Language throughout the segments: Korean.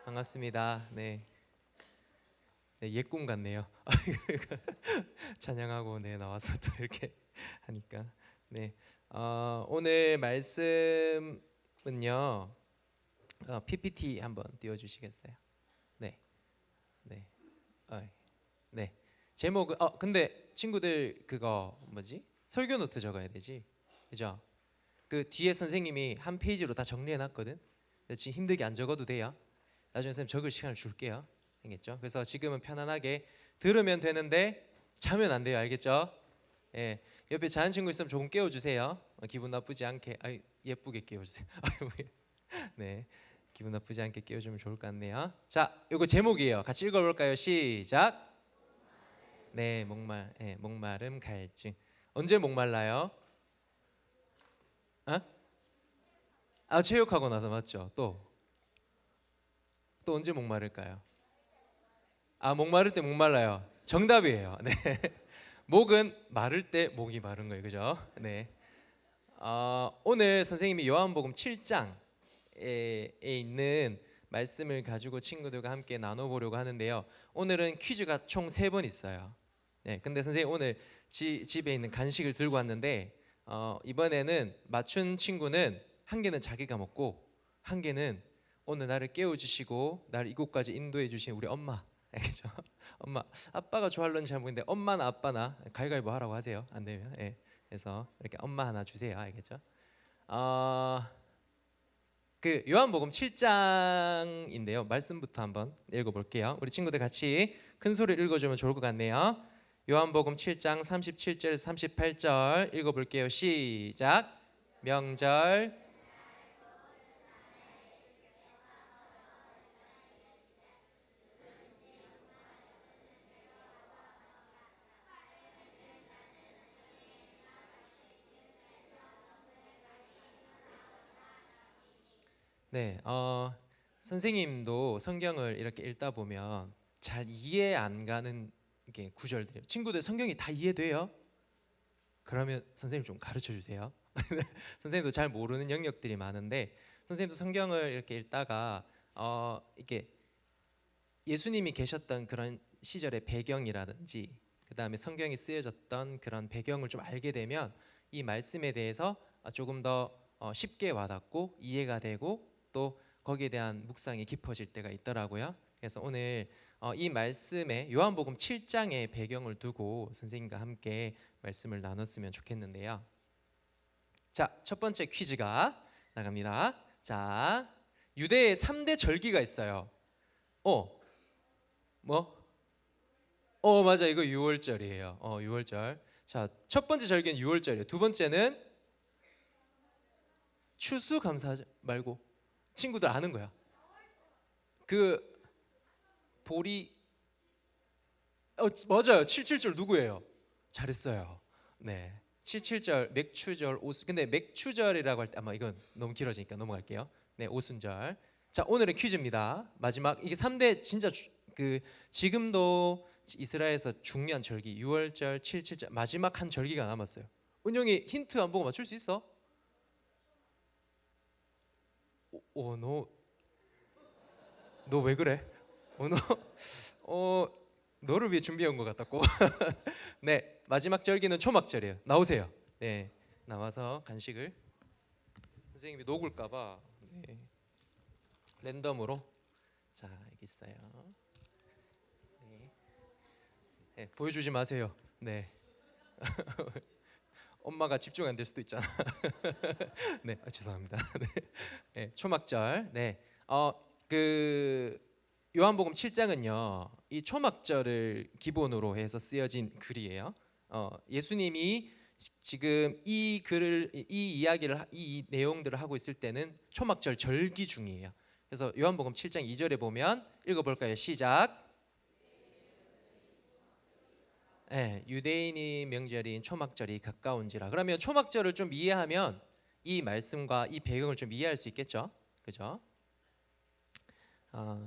반갑습니다. 네, 옛 꿈 같네요. 찬양하고 나와서 또 이렇게 하니까 네, 오늘 말씀은요. PPT 한번 띄워주시겠어요? 네, 네, 어, 네. 제목은 근데 친구들 그거 뭐지? 설교 노트 적어야 되지, 그죠? 그 뒤에 선생님이 한 페이지로 다 정리해놨거든. 지금 힘들게 안 적어도 돼요. 나중에 선생님 적을 시간을 줄게요. 알겠죠? 그래서 지금은 편안하게 들으면 되는데 자면 안 돼요. 알겠죠? 예, 옆에 자는 친구 있으면 조금 깨워주세요. 기분 나쁘지 않게. 예쁘게 깨워주세요. 네, 기분 나쁘지 않게 깨워주면 좋을 것 같네요. 자, 이거 제목이에요. 같이 읽어볼까요? 시작. 네, 목마름 갈증. 언제 목말라요? 어? 체육하고 나서 맞죠? 또 언제 목마를까요? 목마를 때 목말라요. 정답이에요. 네. 목은 마를 때 목이 마른 거예요. 그죠? 네. 오늘 선생님이 요한복음 7장에 있는 말씀을 가지고 친구들과 함께 나눠보려고 하는데요. 오늘은 퀴즈가 총 3번 있어요. 네. 근데 선생님 오늘 집에 있는 간식을 들고 왔는데 이번에는 맞춘 친구는 한 개는 자기가 먹고 한 개는 오늘 나를 깨워주시고 나를 이곳까지 인도해 주신 우리 엄마. 알겠죠? 엄마, 아빠가 좋아할런지 잘 모르겠는데 엄마나 아빠나 가위가위보 하라고 하세요. 안 되면. 예. 그래서 이렇게 엄마 하나 주세요. 알겠죠? 어, 그 요한복음 7장인데요. 말씀부터 한번 읽어볼게요. 우리 친구들 같이 큰 소리를 읽어주면 좋을 것 같네요. 요한복음 7장 37절에서 38절 읽어볼게요. 시작. 명절. 네, 선생님도 성경을 이렇게 읽다 보면 잘 이해 안 가는 게 구절들. 친구들 성경이 다 이해돼요? 그러면 선생님 좀 가르쳐 주세요. 선생님도 잘 모르는 영역들이 많은데 선생님도 성경을 이렇게 읽다가 이렇게 예수님이 계셨던 그런 시절의 배경이라든지 그 다음에 성경이 쓰여졌던 그런 배경을 좀 알게 되면 이 말씀에 대해서 조금 더 쉽게 와닿고 이해가 되고 또 거기에 대한 묵상이 깊어질 때가 있더라고요. 그래서 오늘 이 말씀에 요한복음 7장의 배경을 두고 선생님과 함께 말씀을 나눴으면 좋겠는데요. 자, 첫 번째 퀴즈가 나갑니다. 자, 유대의 3대 절기가 있어요. 뭐? 맞아. 이거 6월절이에요. 6월절. 자, 첫 번째 절기는 6월절이에요. 두 번째는 추수감사 말고 친구들 아는 거야. 그 보리 맞아요. 77절 누구예요? 잘했어요. 네. 77절 맥추절 오순. 근데 맥추절이라고 할 때 아마 이건 너무 길어지니까 넘어갈게요. 네, 오순절. 자, 오늘은 퀴즈입니다. 마지막 이게 3대 진짜 그 지금도 이스라엘에서 중요한 절기 6월절, 77절 마지막 한 절기가 남았어요. 은영이 힌트 안 보고 맞출 수 있어? 너 왜 그래? 너 너를 위해 준비한 것 같았고. 네, 마지막 절기는 초막절이에요. 나오세요. 네, 나와서 간식을 선생님이 녹을까봐 네, 랜덤으로. 자, 여기 있어요. 네, 네, 보여주지 마세요. 네, 엄마가 집중 안 될 수도 있잖아. 네, 죄송합니다. 네, 네, 초막절. 네, 그 요한복음 7장은요, 이 초막절을 기본으로 해서 쓰여진 글이에요. 예수님이 지금 이 글을 이 이야기를 이 내용들을 하고 있을 때는 초막절 절기 중이에요. 그래서 요한복음 7장 2절에 보면 읽어볼까요? 시작. 네, 유대인이 명절인 초막절이 가까운지라. 그러면 초막절을 좀 이해하면 이 말씀과 이 배경을 좀 이해할 수 있겠죠, 그죠? 어,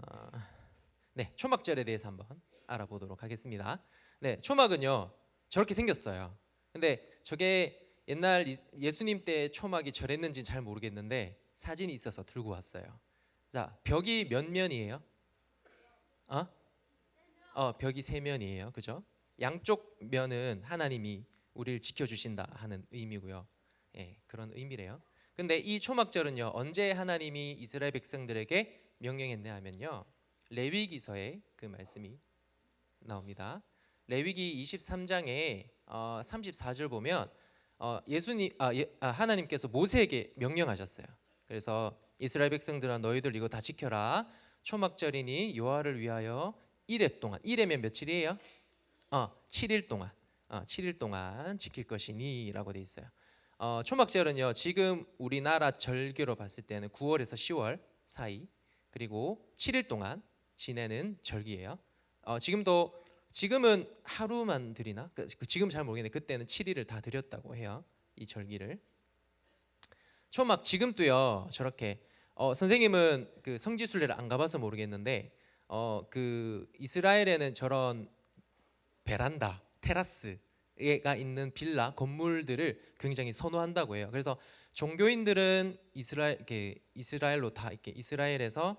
네, 초막절에 대해서 한번 알아보도록 하겠습니다. 네, 초막은요 저렇게 생겼어요. 근데 저게 옛날 예수님 때 초막이 저랬는지 잘 모르겠는데 사진이 있어서 들고 왔어요. 자, 벽이 몇 면이에요? 어? 벽이 세 면이에요. 그죠? 양쪽 면은 하나님이 우리를 지켜주신다 하는 의미고요. 예, 그런 의미래요. 근데 이 초막절은요, 언제 하나님이 이스라엘 백성들에게 명령했냐 하면요, 레위기서에 그 말씀이 나옵니다. 레위기 23장에 34절 보면 하나님께서 모세에게 명령하셨어요. 그래서 이스라엘 백성들아, 너희들 이거 다 지켜라. 초막절이니 여호와를 위하여 1회 동안, 1회면 며칠이에요? 7일 동안, 7일 동안 지킬 것이니라고 돼 있어요. 초막절은요, 지금 우리나라 절기로 봤을 때는 9월에서 10월 사이, 그리고 7일 동안 지내는 절기예요. 지금은 하루만 드리나? 지금 잘 모르겠는데 그때는 7일을 다 드렸다고 해요. 이 절기를. 초막 지금도요, 저렇게 선생님은 그 성지순례를 안 가봐서 모르겠는데 그 이스라엘에는 저런 베란다, 테라스가 있는 빌라 건물들을 굉장히 선호한다고 해요. 그래서 종교인들은 이스라엘로 다 이렇게 이스라엘에서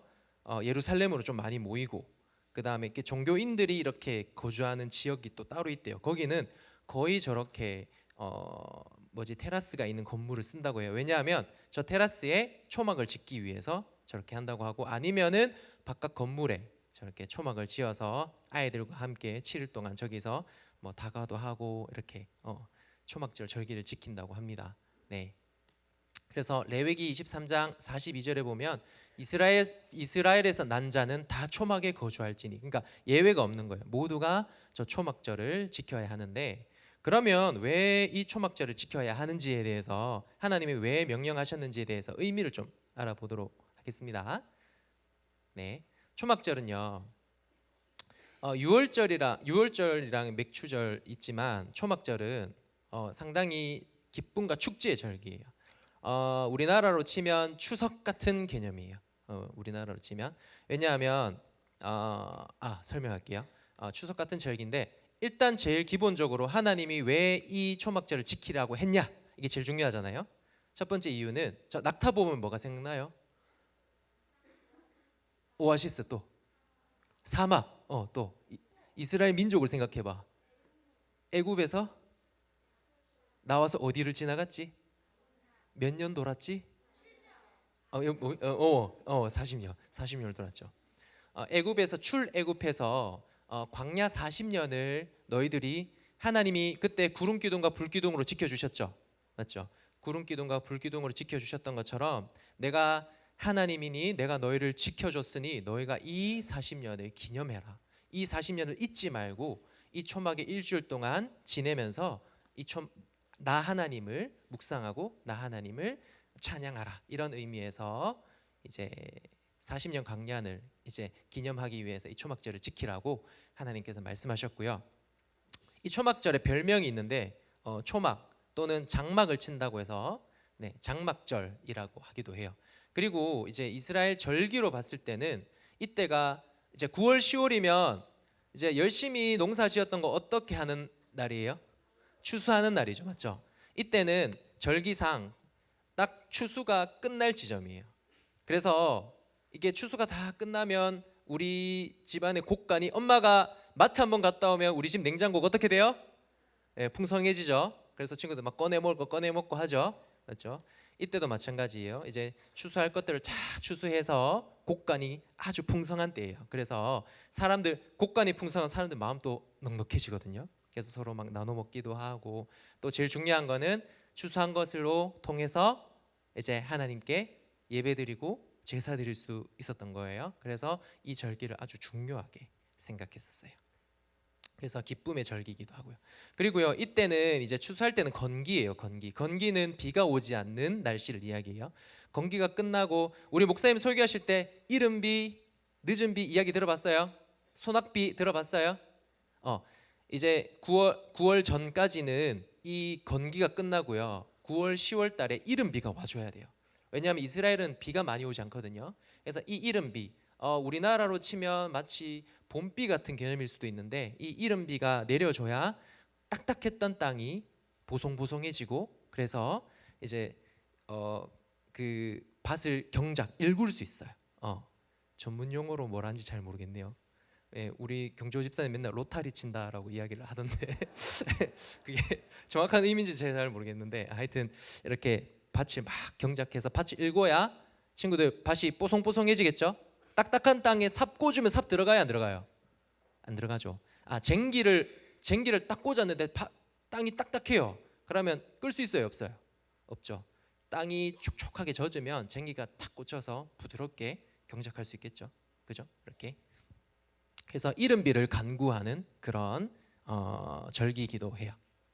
예루살렘으로 좀 많이 모이고, 그 다음에 이렇게 종교인들이 이렇게 거주하는 지역이 또 따로 있대요. 거기는 거의 저렇게 테라스가 있는 건물을 쓴다고 해요. 왜냐하면 저 테라스에 초막을 짓기 위해서 저렇게 한다고 하고, 아니면은 바깥 건물에 저렇게 초막을 지어서 아이들과 함께 7일 동안 저기서 뭐 다가도 하고 이렇게 초막절 절기를 지킨다고 합니다. 네. 그래서 레위기 23장 42절에 보면 이스라엘에서 난 자는 다 초막에 거주할지니, 그러니까 예외가 없는 거예요. 모두가 저 초막절을 지켜야 하는데, 그러면 왜 이 초막절을 지켜야 하는지에 대해서, 하나님이 왜 명령하셨는지에 대해서 의미를 좀 알아보도록 하겠습니다. 네. 초막절은요, 6월절이랑 맥추절 있지만 초막절은 상당히 기쁨과 축제의 절기예요. 우리나라로 치면 추석 같은 개념이에요. 우리나라로 치면, 왜냐하면 설명할게요. 추석 같은 절기인데, 일단 제일 기본적으로 하나님이 왜 이 초막절을 지키라고 했냐, 이게 제일 중요하잖아요. 첫 번째 이유는, 저 낙타 보면 뭐가 생각나요? 오아시스, 또 사막, 또 이스라엘 민족을 생각해봐. 애굽에서 나와서 어디를 지나갔지? 몇 년 돌았지? 40년 돌았죠. 애굽에서 출애굽해서 광야 40년을 너희들이, 하나님이 그때 구름 기둥과 불 기둥으로 지켜주셨죠, 맞죠? 구름 기둥과 불 기둥으로 지켜주셨던 것처럼 내가 하나님이니 내가 너희를 지켜줬으니 너희가 이 40년을 기념해라. 이 40년을 잊지 말고 이 초막에 일주일 동안 지내면서 나 하나님을 묵상하고 나 하나님을 찬양하라, 이런 의미에서 이제 40년 광야를 이제 기념하기 위해서 이 초막절을 지키라고 하나님께서 말씀하셨고요. 이 초막절에 별명이 있는데 초막 또는 장막을 친다고 해서 장막절이라고 하기도 해요. 그리고 이제 이스라엘 절기로 봤을 때는 이때가 이제 9월 10월이면 이제 열심히 농사 지었던 거 어떻게 하는 날이에요? 추수하는 날이죠, 맞죠? 이때는 절기상 딱 추수가 끝날 지점이에요. 그래서 이게 추수가 다 끝나면 우리 집안의 곡간이, 엄마가 마트 한번 갔다 오면 우리 집 냉장고가 어떻게 돼요? 풍성해지죠. 그래서 친구들 막 꺼내 먹을 거 꺼내 먹고 하죠, 맞죠? 이때도 마찬가지예요. 이제 추수할 것들을 다 추수해서 곡간이 아주 풍성한 때예요. 그래서 곡간이 풍성한 사람들 마음도 넉넉해지거든요. 그래서 서로 막 나눠 먹기도 하고, 또 제일 중요한 거는 추수한 것으로 통해서 이제 하나님께 예배드리고 제사 드릴 수 있었던 거예요. 그래서 이 절기를 아주 중요하게 생각했었어요. 그래서 기쁨의 절기이기도 하고요. 그리고요, 이때는 이제 추수할 때는 건기예요. 건기는 비가 오지 않는 날씨를 이야기해요. 건기가 끝나고, 우리 목사님 설교하실 때 이른 비, 늦은 비 이야기 들어봤어요? 소낙비 들어봤어요? 이제 9월 전까지는 이 건기가 끝나고요, 9월 10월 달에 이른 비가 와줘야 돼요. 왜냐하면 이스라엘은 비가 많이 오지 않거든요. 그래서 이 이른 비, 우리나라로 치면 마치 봄비 같은 개념일 수도 있는데, 이 이른 비가 내려줘야 딱딱했던 땅이 보송보송해지고, 그래서 이제 그 밭을 일굴 수 있어요. 전문 용어로 뭐라는지 잘 모르겠네요. 예, 우리 경조 집사님 맨날 로타리 친다라고 이야기를 하던데 그게 정확한 의미인지 제가 잘 모르겠는데 하여튼 이렇게 밭을 막 경작해서 밭을 일궈야 친구들 밭이 뽀송뽀송해지겠죠. 딱딱한 땅에 삽 꽂으면 삽 들어가요 안 들어가요? 안 들어가죠. 쟁기를 딱 꽂았는데 땅이 딱딱해요. 그러면 끌 수 있어요 없어요? 없죠. 땅이 촉촉하게 젖으면 쟁기가 탁 꽂혀서 부드럽게 경작할 수 있겠죠. 그죠? 이렇게. 그래서 이른비를 간구하는 그런 절기이기도 해요.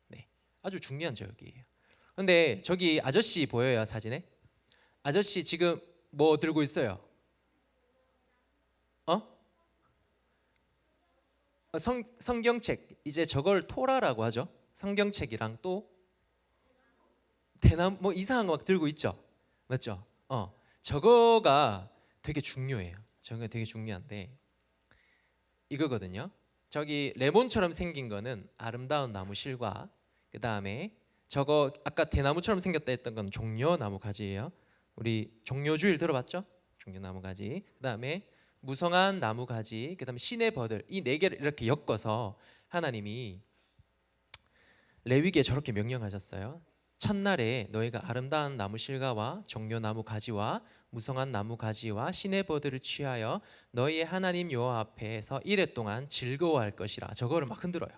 네, 아주 중요한 절기예요. 근데 저기 아저씨 보여요 사진에? 아저씨 지금 뭐 들고 있어요? 어? 성경책. 이제 저걸 토라라고 하죠. 성경책이랑 또 대나무 뭐 이상한 거 막 들고 있죠. 맞죠? 저거가 되게 중요해요. 저거 되게 중요한데 이거거든요. 저기 레몬처럼 생긴 거는 아름다운 나무 실과 그 다음에 저거 아까 대나무처럼 생겼다 했던 건 종려나무 가지예요. 우리 종려주일 들어봤죠? 종려나무 가지. 그 다음에 무성한 나무 가지. 그 다음에 시내 버들. 이 네 개를 이렇게 엮어서 하나님이 레위기에 저렇게 명령하셨어요. 첫날에 너희가 아름다운 나무 실과와 종려나무 가지와 무성한 나무 가지와 시내버들을 취하여 너희의 하나님 여호와 앞에서 이레 동안 즐거워할 것이라. 저거를 막 흔들어요.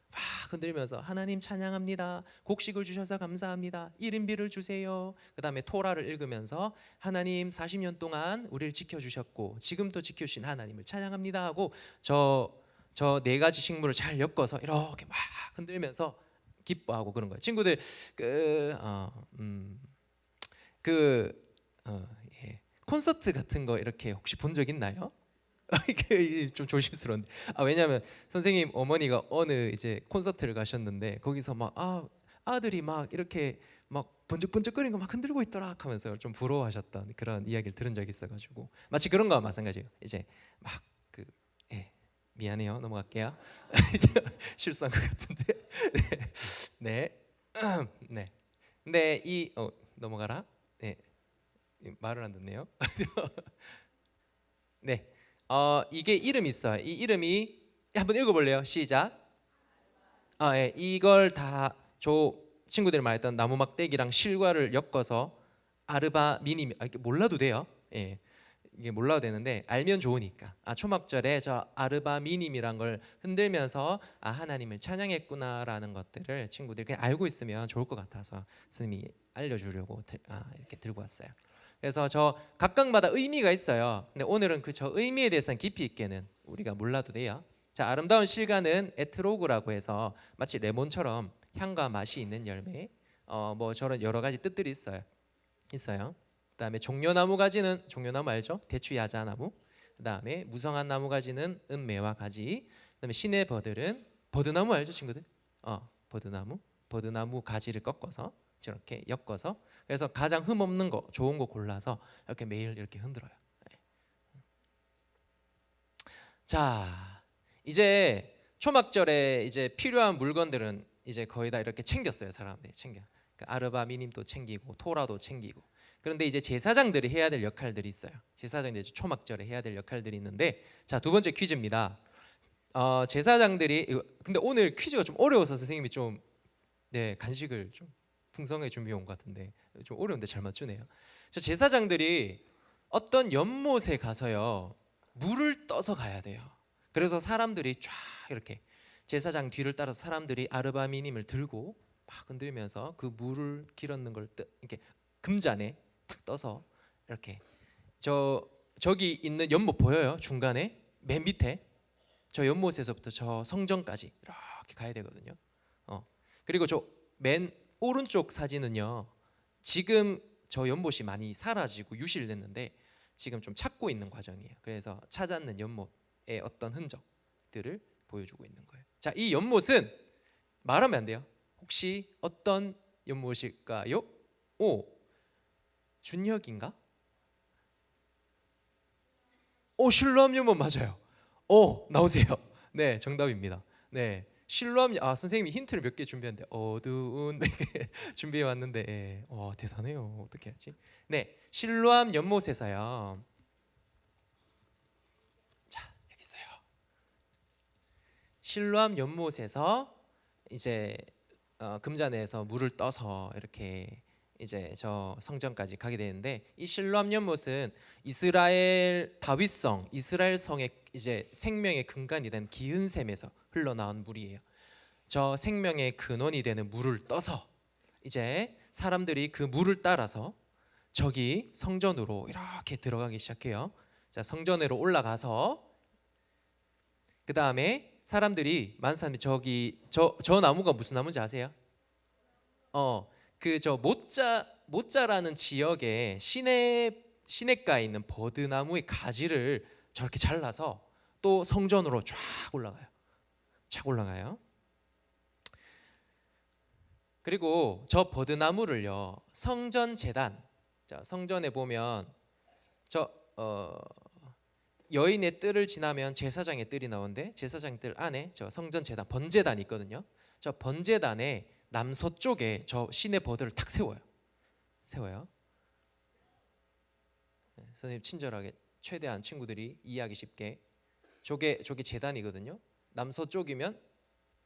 막 흔들면서 하나님 찬양합니다. 곡식을 주셔서 감사합니다. 이른비를 주세요. 그 다음에 토라를 읽으면서 하나님 40년 동안 우리를 지켜주셨고 지금도 지켜주신 하나님을 찬양합니다 하고 저 네 가지 식물을 잘 엮어서 이렇게 막 흔들면서 기뻐하고 그런 거예요. 친구들 예. 콘서트 같은 거 이렇게 혹시 본 적 있나요? 이게 좀 조심스러운데. 왜냐하면 선생님 어머니가 어느 이제 콘서트를 가셨는데 거기서 막 아들이 막 이렇게 막 번쩍번쩍거리는 거 막 흔들고 있더라 하면서 좀 부러워하셨던 그런 이야기를 들은 적이 있어가지고 마치 그런 거와 마찬가지예요. 이제 막 미안해요. 넘어갈게요. 실수한 것 같은데. 네, 네. 근데 넘어가라. 네, 말을 안 듣네요. 네, 이게 이름이 있어요. 이 이름이 한번 읽어볼래요? 시작. 예, 이걸 다 친구들이 말했던 나무 막대기랑 실과를 엮어서 아르바 미니. 이게 몰라도 돼요. 예. 이게 몰라도 되는데 알면 좋으니까. 초막절에 저 아르바 미님이란 걸 흔들면서 하나님을 찬양했구나라는 것들을 친구들이 그냥 알고 있으면 좋을 것 같아서 스님이 알려주려고 이렇게 들고 왔어요. 그래서 저 각각마다 의미가 있어요. 근데 오늘은 그 저 의미에 대해서는 깊이 있게는 우리가 몰라도 돼요. 자, 아름다운 실과는 에트로그라고 해서 마치 레몬처럼 향과 맛이 있는 열매. 뭐 저런 여러 가지 뜻들이 있어요. 그다음에 종려나무 가지는 종려나무 알죠? 대추 야자나무. 그다음에 무성한 나무 가지는 은매화 가지. 그다음에 시내 버들은 버드나무 알죠, 친구들? 버드나무 가지를 꺾어서 저렇게 엮어서 그래서 가장 흠 없는 거, 좋은 거 골라서 이렇게 매일 이렇게 흔들어요. 네. 자, 이제 초막절에 이제 필요한 물건들은 이제 거의 다 이렇게 챙겼어요, 사람들이 챙겨. 아르바 미님도 챙기고 토라도 챙기고. 그런데 이제 제사장들이 해야 될 역할들이 있어요. 제사장들이 초막절에 해야 될 역할들이 있는데, 자, 두 번째 퀴즈입니다. 제사장들이 근데 오늘 퀴즈가 좀 어려워서 선생님이 좀 간식을 좀 풍성하게 준비해 온 것 같은데 좀 어려운데 잘 맞추네요. 저 제사장들이 어떤 연못에 가서요 물을 떠서 가야 돼요. 그래서 사람들이 쫙 이렇게 제사장 뒤를 따라서 사람들이 아르바미님을 들고 막 흔들면서 그 물을 길었는 걸 이렇게 금잔에 탁 떠서 이렇게 저기 있는 연못 보여요? 중간에 맨 밑에 저 연못에서부터 저 성전까지 이렇게 가야 되거든요. 그리고 저 맨 오른쪽 사진은요. 지금 저 연못이 많이 사라지고 유실됐는데 지금 좀 찾고 있는 과정이에요. 그래서 찾았는 연못의 어떤 흔적들을 보여주고 있는 거예요. 자, 이 연못은 말하면 안 돼요. 혹시 어떤 연못일까요? 오, 준혁인가? 실로암 연못 맞아요. 나오세요. 네, 정답입니다. 네, 실로암. 선생님이 힌트를 몇 개 준비했는데 어두운 준비해 왔는데 대단해요. 어떻게 하지? 네, 실로암 연못에서요. 실로암 연못에서 이제 금잔에서 물을 떠서 이렇게 이제 저 성전까지 가게 되는데, 이 실로암 연못은 이스라엘 다윗성 이스라엘 성의 이제 생명의 근간이 된 기은샘에서 흘러나온 물이에요. 저 생명의 근원이 되는 물을 떠서 이제 사람들이 그 물을 따라서 저기 성전으로 이렇게 들어가기 시작해요. 자, 성전으로 올라가서 그 다음에 사람들이 많은 사람이 저기 저 나무가 무슨 나무인지 아세요? 그 저 모짜라는 지역에 시냇가에 있는 버드나무의 가지를 저렇게 잘라서 또 성전으로 쫙 올라가요. 쫙 올라가요. 그리고 저 버드나무를요, 성전 제단, 자, 성전에 보면 저 여인의 뜰을 지나면 제사장의 뜰이 나오는데, 제사장 뜰 안에 저 성전 제단 번제단이 있거든요. 저 번제단의 남서쪽에 저 시내 버드를 탁 세워요. 네, 선생님 친절하게 최대한 친구들이 이해하기 쉽게, 저게 제단이거든요. 남서쪽이면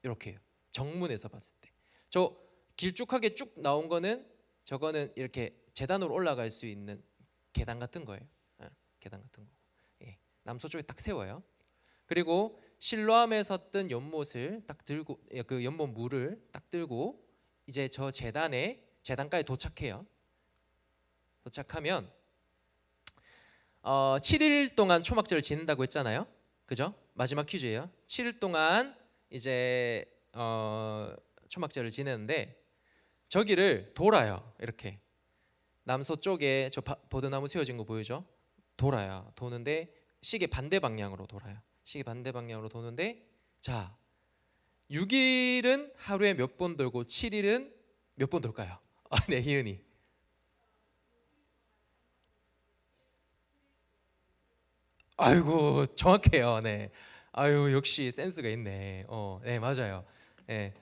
이렇게요. 정문에서 봤을 때 저 길쭉하게 쭉 나온 거는, 저거는 이렇게 제단으로 올라갈 수 있는 계단 같은 거예요. 계단 같은 거. 예, 남서쪽에 딱 세워요. 그리고 실로암에서 뜬 연못을 딱 들고, 그 연못 물을 딱 들고 이제 저 제단까지 도착해요. 도착하면 7일 동안 초막절을 지낸다고 했잖아요. 그죠? 마지막 퀴즈예요. 7일 동안 이제 초막절을 지내는데, 저기를 돌아요. 이렇게 남서쪽에 저 버드나무 세워진 거 보이죠? 돌아요. 도는데 시계 반대 방향으로 돌아요. 시계 반대 방향으로 도는데, 자, 6일은 하루에 몇 번 돌고 7일은 몇 번 돌까요? 네, 희은이. 아이고, 정확해요. 네. 아유, 역시 센스가 있네. 네, 맞아요. 네.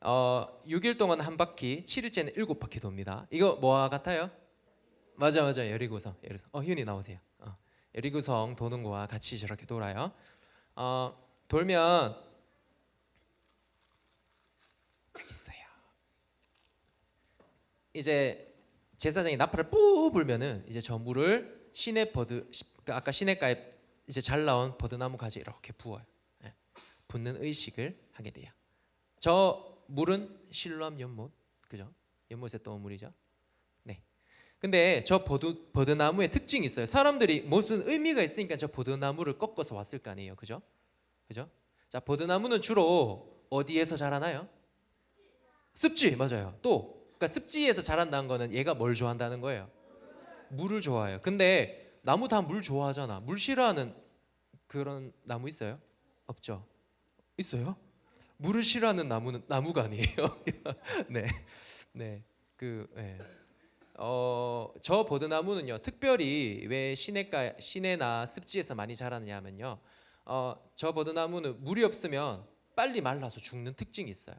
6일 동안 한 바퀴, 7일째는 7바퀴 돕니다. 이거 뭐와 같아요? 맞아, 여리고성. 희은이 나오세요. 여리고성 도는 거와 같이 저렇게 돌아요. 돌면 여기 있어요. 이제 제사장이 나팔을 뿌 불면은 이제 저 물을 아까 시냇가에 이제 잘 나온 버드나무 가지 이렇게 부어요. 예, 붓는 의식을 하게 돼요. 저 물은 실로암 연못, 그죠? 연못에 떠온 물이죠. 네. 근데 저 버드나무의 특징이 있어요. 사람들이 무슨 의미가 있으니까 저 버드나무를 꺾어서 왔을 거 아니에요, 그죠? 그죠? 자, 버드나무는 주로 어디에서 자라나요? 습지, 맞아요. 또 그러니까 습지에서 자란다는 거는 얘가 뭘 좋아한다는 거예요? 물을 좋아해요. 근데 나무 다 물 좋아하잖아. 물 싫어하는 그런 나무 있어요? 없죠. 있어요? 물을 싫어하는 나무는 나무가 아니에요. 네, 네, 네. 저 버드나무는요, 특별히 왜 시내나 습지에서 많이 자라느냐 하면요, 저 버드나무는 물이 없으면 빨리 말라서 죽는 특징이 있어요.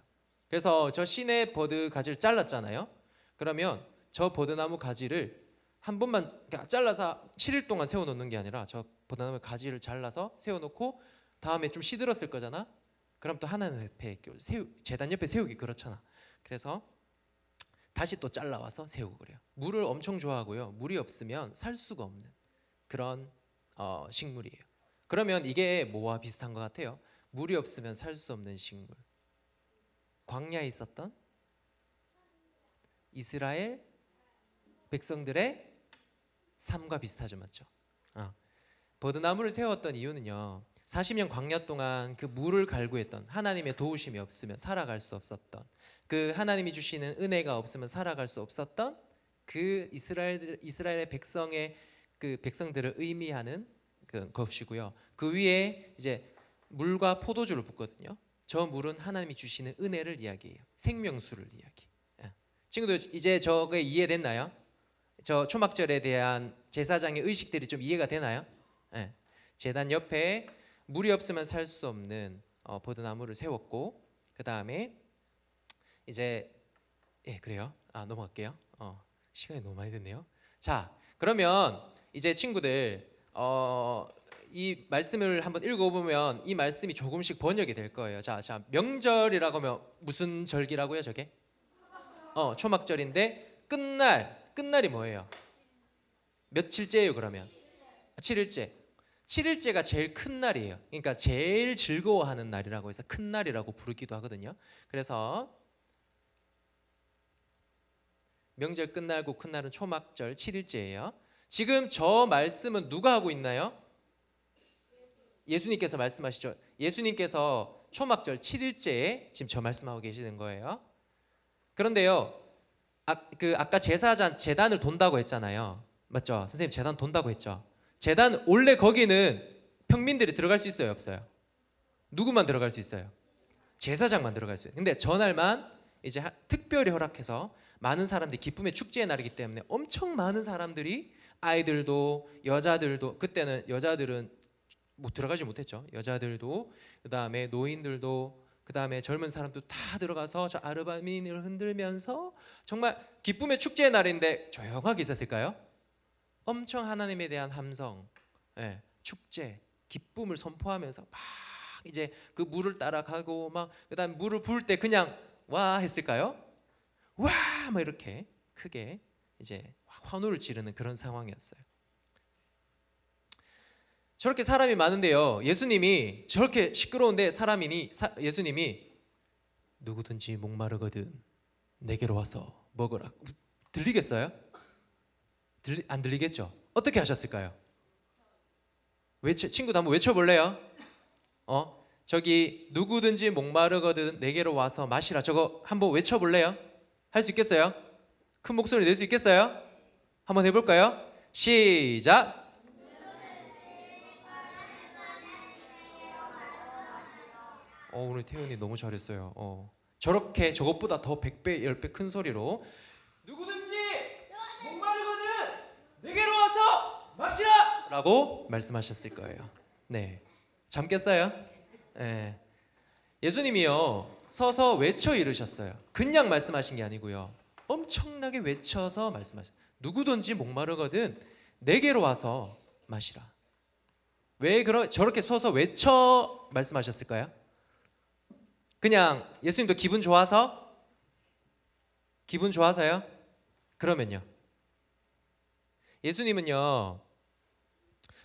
그래서 저 시내 버드 가지를 잘랐잖아요. 그러면 저 버드나무 가지를 한 번만 잘라서 7일 동안 세워놓는 게 아니라, 저 버드나무 가지를 잘라서 세워놓고 다음에 좀 시들었을 거잖아. 그럼 또 하나님 옆에 제단 옆에 세우기 그렇잖아. 그래서 다시 또 잘라와서 세우고 그래요. 물을 엄청 좋아하고요. 물이 없으면 살 수가 없는 그런 식물이에요. 그러면 이게 뭐와 비슷한 것 같아요? 물이 없으면 살 수 없는 식물. 광야에 있었던 이스라엘 백성들의 삶과 비슷하죠, 맞죠? 버드나무를 세웠던 이유는요, 40년 광야 동안 그 물을 갈구했던, 하나님의 도우심이 없으면 살아갈 수 없었던, 그 하나님이 주시는 은혜가 없으면 살아갈 수 없었던 그 이스라엘의 그 백성들을 의미하는 것이고요. 그 위에 이제 물과 포도주를 붓거든요. 저 물은 하나님이 주시는 은혜를 이야기해요. 생명수를 이야기. 친구들, 이제 저게 이해됐나요? 저 초막절에 대한 제사장의 의식들이 좀 이해가 되나요? 네. 제단 옆에 물이 없으면 살 수 없는 버드나무를 세웠고, 그 다음에 이제 그래요. 넘어갈게요. 시간이 너무 많이 됐네요. 자, 그러면 이제 친구들 이 말씀을 한번 읽어보면 이 말씀이 조금씩 번역이 될 거예요. 자, 명절이라고 하면 무슨 절기라고요, 저게? 초막절인데 끝날이 뭐예요? 며칠째예요, 그러면? 7일째. 7일째가 제일 큰 날이에요. 그러니까 제일 즐거워하는 날이라고 해서 큰 날이라고 부르기도 하거든요. 그래서 명절 끝나고 큰 날은 초막절 7일째예요. 지금 저 말씀은 누가 하고 있나요? 예수님께서 말씀하시죠. 예수님께서 초막절 7일째에 지금 저 말씀하고 계시는 거예요. 그런데요, 아까 제사장 제단을 돈다고 했잖아요. 맞죠? 선생님 제단 돈다고 했죠. 제단 원래 거기는 평민들이 들어갈 수 있어요, 없어요? 누구만 들어갈 수 있어요? 제사장만 들어갈 수 있어요. 근데 전날만 이제 특별히 허락해서 많은 사람들이 기쁨의 축제의 날이기 때문에 엄청 많은 사람들이 아이들도 여자들도 그때는 여자들은 뭐 들어가지 못했죠. 여자들도 그다음에 노인들도 그다음에 젊은 사람도 다 들어가서 저 아르바민을 흔들면서 정말 기쁨의 축제의 날인데 조용하게 있었을까요? 엄청 하나님에 대한 함성, 축제, 기쁨을 선포하면서 막 이제 그 물을 따라가고 막 그다음 물을 부을 때 그냥 와 했을까요? 와 막 이렇게 크게 이제 환호를 지르는 그런 상황이었어요. 저렇게 사람이 많은데요, 예수님이 저렇게 시끄러운데 예수님이 누구든지 목마르거든 내게로 와서 먹으라. 들리겠어요? 안 들리겠죠? 어떻게 하셨을까요? 친구도 한번 외쳐볼래요? 저기 누구든지 목마르거든 내게로 와서 마시라. 저거 한번 외쳐볼래요? 할 수 있겠어요? 큰 목소리 낼 수 있겠어요? 한번 해볼까요? 시작. 오늘 태훈이 너무 잘했어요. 저렇게 저것보다 더 100배, 10배 큰 소리로 누구든지 목마르거든 내게로 와서 마시라! 라고 말씀하셨을 거예요. 네, 잠 깼어요? 네. 예수님이요 서서 외쳐 이르셨어요. 그냥 말씀하신 게 아니고요, 엄청나게 외쳐서 말씀하셨어요. 누구든지 목마르거든 내게로 와서 마시라. 왜 저렇게 서서 외쳐 말씀하셨을까요? 그냥 예수님도 기분 좋아서요? 그러면요, 예수님은요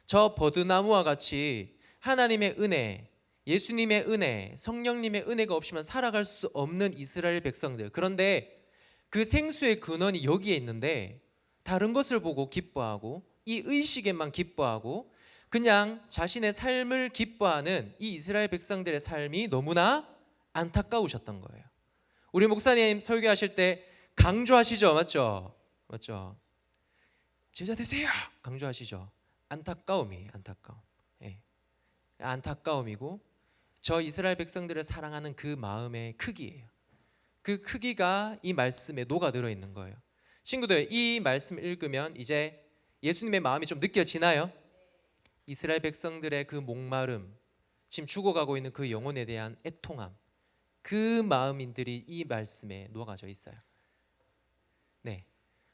저 버드나무와 같이 하나님의 은혜, 예수님의 은혜, 성령님의 은혜가 없이면 살아갈 수 없는 이스라엘 백성들. 그런데 그 생수의 근원이 여기에 있는데 다른 것을 보고 기뻐하고 이 의식에만 기뻐하고 그냥 자신의 삶을 기뻐하는 이 이스라엘 백성들의 삶이 너무나 안타까우셨던 거예요. 우리 목사님 설교하실 때 강조하시죠, 맞죠? 제자 되세요 강조하시죠. 안타까움이에요. 안타까움이고 저 이스라엘 백성들을 사랑하는 그 마음의 크기예요. 그 크기가 이 말씀에 녹아들어 있는 거예요. 친구들, 이 말씀 읽으면 이제 예수님의 마음이 좀 느껴지나요? 이스라엘 백성들의 그 목마름, 지금 죽어가고 있는 그 영혼에 대한 애통함, 그 마음들이 이 말씀에 녹아져 있어요. 네,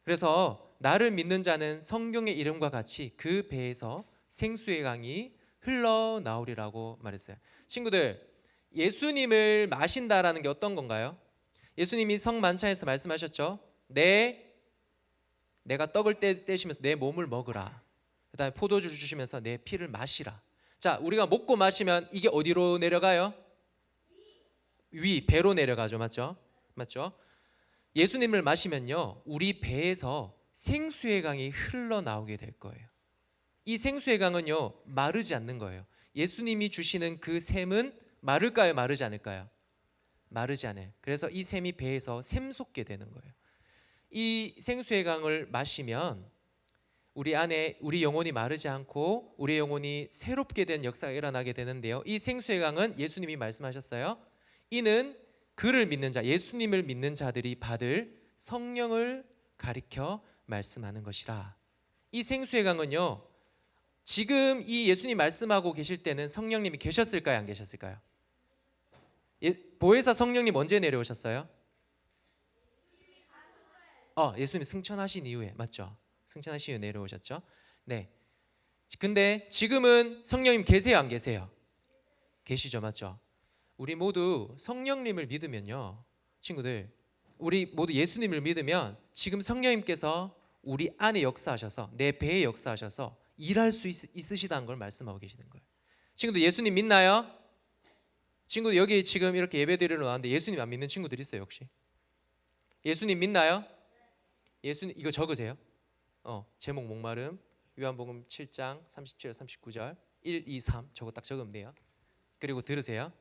그래서 나를 믿는 자는 성경의 이름과 같이 그 배에서 생수의 강이 흘러나오리라고 말했어요. 친구들, 예수님을 마신다라는 게 어떤 건가요? 예수님이 성만찬에서 말씀하셨죠. 내가 떡을 떼시면서 내 몸을 먹으라. 그 다음에 포도주를 주시면서 내 피를 마시라. 자, 우리가 먹고 마시면 이게 어디로 내려가요? 배로 내려가죠. 맞죠? 예수님을 마시면요 우리 배에서 생수의 강이 흘러나오게 될 거예요. 이 생수의 강은요 마르지 않는 거예요. 예수님이 주시는 그 샘은 마를까요, 마르지 않을까요? 마르지 않아요. 그래서 이 샘이 배에서 샘솟게 되는 거예요. 이 생수의 강을 마시면 우리 안에 우리 영혼이 마르지 않고 우리 영혼이 새롭게 된 역사가 일어나게 되는데요, 이 생수의 강은 예수님이 말씀하셨어요. 이는 그를 믿는 자, 예수님을 믿는 자들이 받을 성령을 가리켜 말씀하는 것이라. 이 생수의 강은요 지금 이 예수님 말씀하고 계실 때는 성령님이 계셨을까요, 안 계셨을까요? 보혜사 성령님 언제 내려오셨어요? 예수님이 승천하신 이후에, 맞죠? 승천하신 이후에 내려오셨죠. 네, 근데 지금은 성령님 계세요, 안 계세요? 계시죠, 맞죠? 우리 모두 성령님을 믿으면요, 친구들, 우리 모두 예수님을 믿으면 지금 성령님께서 우리 안에 역사하셔서 내 배에 역사하셔서 일할 수 있으시다는 걸 말씀하고 계시는 거예요. 친구들, 예수님 믿나요? 친구들, 여기 지금 이렇게 예배드리러 왔는데 예수님 안 믿는 친구들 있어요, 혹시? 예수님 믿나요? 예수님, 이거 적으세요. 제목 목마름, 요한복음 7장 37절 39절 1, 2, 3 저거 딱 적으면 돼요. 그리고 들으세요.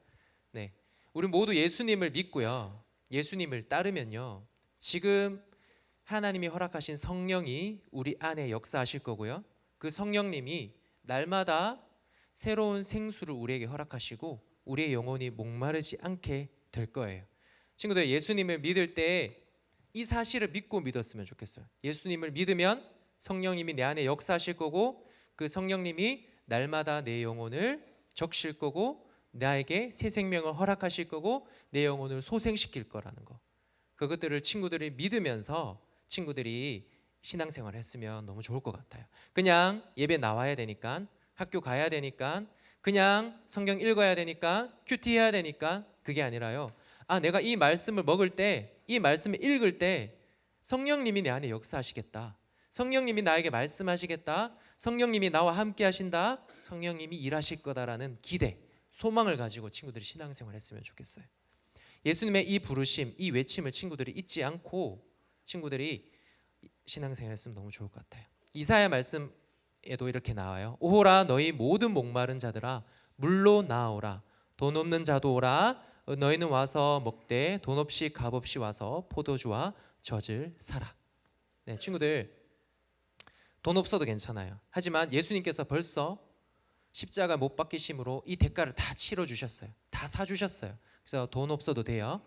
네, 우리 모두 예수님을 믿고요, 예수님을 따르면요, 지금 하나님이 허락하신 성령이 우리 안에 역사하실 거고요, 그 성령님이 날마다 새로운 생수를 우리에게 허락하시고 우리의 영혼이 목마르지 않게 될 거예요. 친구들, 예수님을 믿을 때 이 사실을 믿고 믿었으면 좋겠어요. 예수님을 믿으면 성령님이 내 안에 역사하실 거고 그 성령님이 날마다 내 영혼을 적실 거고 나에게 새 생명을 허락하실 거고 내 영혼을 소생시킬 거라는 거, 그것들을 친구들이 믿으면서 친구들이 신앙생활을 했으면 너무 좋을 것 같아요. 그냥 예배 나와야 되니까, 학교 가야 되니까, 그냥 성경 읽어야 되니까, 큐티 해야 되니까, 그게 아니라요, 내가 이 말씀을 먹을 때, 이 말씀을 읽을 때 성령님이 내 안에 역사하시겠다, 성령님이 나에게 말씀하시겠다, 성령님이 나와 함께 하신다, 성령님이 일하실 거다라는 기대, 소망을 가지고 친구들이 신앙생활을 했으면 좋겠어요. 예수님의 이 부르심, 이 외침을 친구들이 잊지 않고 친구들이 신앙생활을 했으면 너무 좋을 것 같아요. 이사야 말씀에도 이렇게 나와요. 오호라 너희 모든 목마른 자들아 물로 나오라, 돈 없는 자도 오라, 너희는 와서 먹되 돈 없이 값 없이 와서 포도주와 젖을 사라. 네, 친구들, 돈 없어도 괜찮아요. 하지만 예수님께서 벌써 십자가 못 박히심으로 이 대가를 다 치러 주셨어요. 다 사 주셨어요. 그래서 돈 없어도 돼요.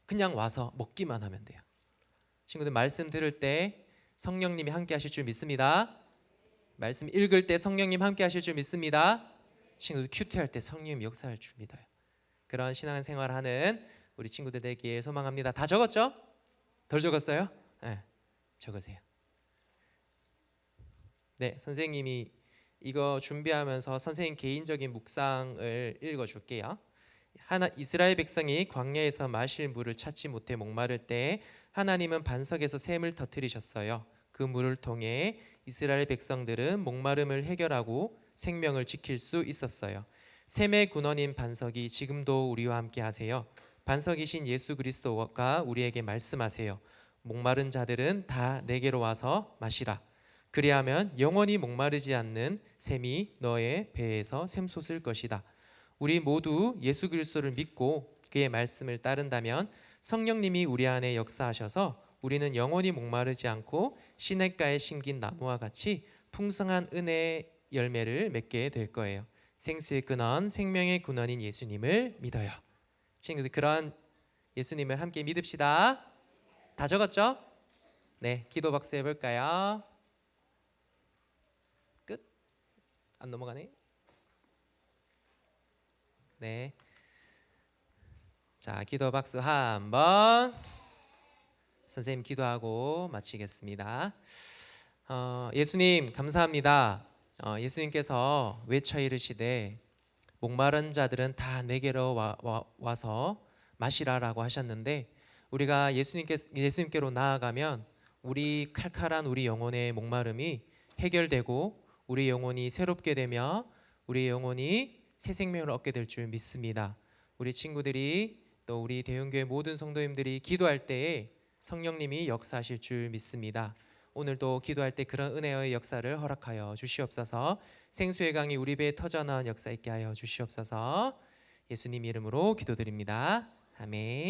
그냥 와서 먹기만 하면 돼요. 친구들, 말씀 들을 때 성령님이 함께 하실 줄 믿습니다. 말씀 읽을 때 성령님 함께 하실 줄 믿습니다. 친구들, 큐티할 때 성령님 역사할 줄 믿어요. 그런 신앙생활하는 우리 친구들 되기를 소망합니다. 다 적었죠? 덜 적었어요? 네, 적으세요. 네, 선생님이 이거 준비하면서 선생님 개인적인 묵상을 읽어줄게요. 이스라엘 백성이 광야에서 마실 물을 찾지 못해 목마를 때 하나님은 반석에서 샘을 터뜨리셨어요. 그 물을 통해 이스라엘 백성들은 목마름을 해결하고 생명을 지킬 수 있었어요. 샘의 근원인 반석이 지금도 우리와 함께 하세요. 반석이신 예수 그리스도가 우리에게 말씀하세요. 목마른 자들은 다 내게로 와서 마시라. 그리하면 영원히 목마르지 않는 샘이 너의 배에서 샘솟을 것이다. 우리 모두 예수 그리스도를 믿고 그의 말씀을 따른다면 성령님이 우리 안에 역사하셔서 우리는 영원히 목마르지 않고 시냇가에 심긴 나무와 같이 풍성한 은혜의 열매를 맺게 될 거예요. 생수의 근원, 생명의 근원인 예수님을 믿어요. 친구들, 그런 예수님을 함께 믿읍시다. 다 적었죠? 네, 기도 박수 해볼까요? 끝? 안 넘어가네? 네. 자, 기도 박수 한번. 선생님 기도하고 마치겠습니다. 예수님 감사합니다. 예수님께서 외쳐 이르시되 목마른 자들은 다 내게로 와서 마시라라고 하셨는데, 우리가 예수님께로 나아가면 우리 칼칼한 우리 영혼의 목마름이 해결되고 우리 영혼이 새롭게 되며 우리 영혼이 새 생명을 얻게 될 줄 믿습니다. 우리 친구들이 또 우리 대형교회 모든 성도님들이 기도할 때에 성령님이 역사하실 줄 믿습니다. 오늘도 기도할 때 그런 은혜의 역사를 허락하여 주시옵소서. 생수의 강이 우리 배에 터져나온 역사 있게 하여 주시옵소서. 예수님 이름으로 기도드립니다. 아멘.